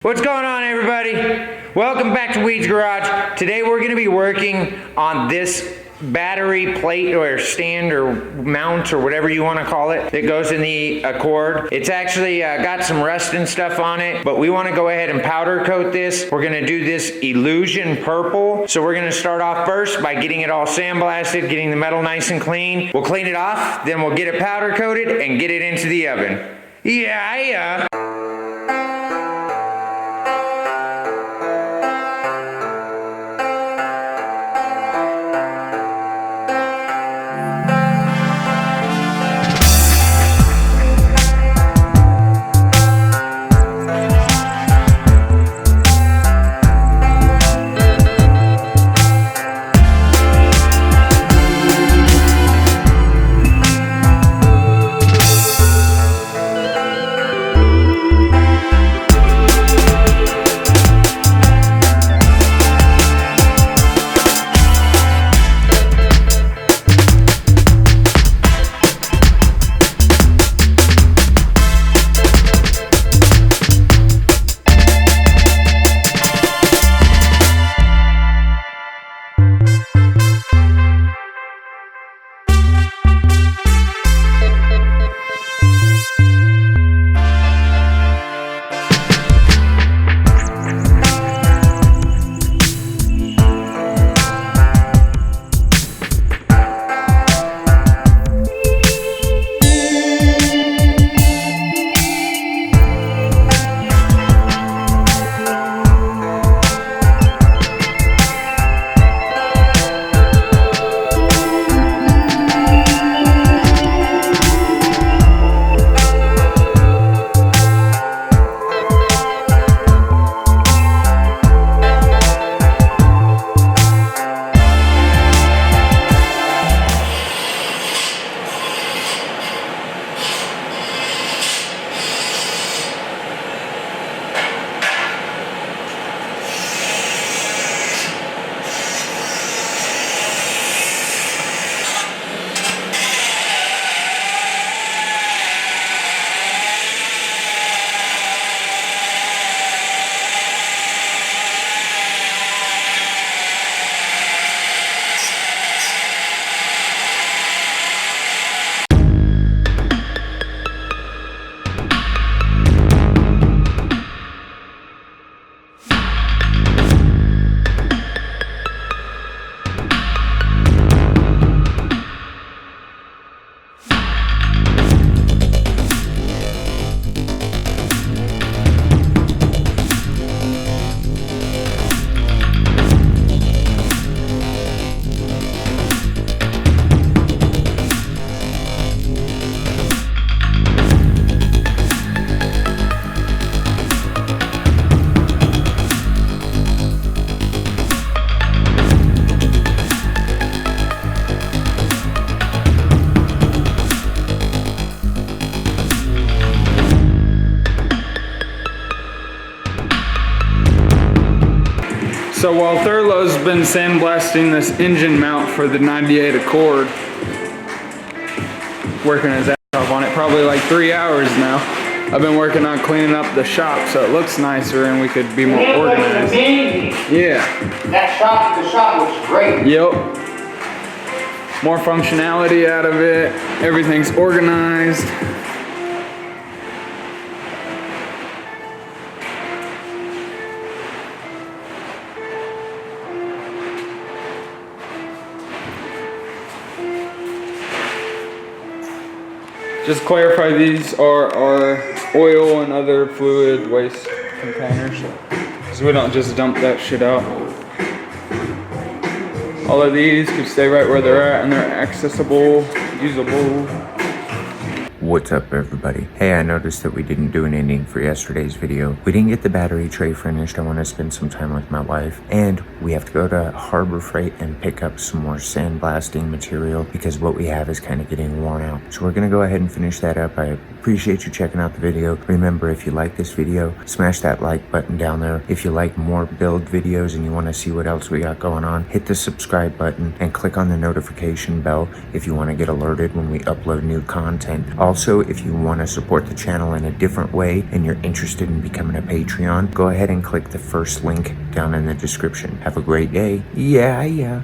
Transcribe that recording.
What's going on, everybody? Welcome back to Weedz Garage. Today we're going to be working on this battery plate or stand or mount or whatever you want to call it that goes in the Accord. It's actually got some rust and stuff on it, but we want to go ahead and powder coat this. We're going to do this illusion purple. So we're going to start off first by getting it all sandblasted, getting the metal nice and clean. We'll clean it off, then we'll get it powder coated and get it into the oven. Yeah. So while Thurlow's been sandblasting this engine mount for the 98 Accord, working his ass off on it, probably like 3 hours now, I've been working on cleaning up the shop so it looks nicer and we could be more organized. Yeah. The shop looks great. Yep. More functionality out of it. Everything's organized. Just clarify, these are our oil and other fluid waste containers, so we don't just dump that shit out. All of these can stay right where they're at and they're accessible, usable. What's up, everybody? Hey, I noticed that we didn't do an ending for yesterday's video. We didn't get the battery tray finished. I want to spend some time with my wife, and we have to go to Harbor Freight and pick up some more sandblasting material because what we have is kind of getting worn out. So we're going to go ahead and finish that up. I appreciate you checking out the video. Remember, if you like this video, smash that like button down there. If you like more build videos and you want to see what else we got going on, hit the subscribe button and click on the notification bell if you want to get alerted when we upload new content. Also, Also, if you want to support the channel in a different way and you're interested in becoming a Patreon, go ahead and click the first link down in the description. Have a great day. Yeah.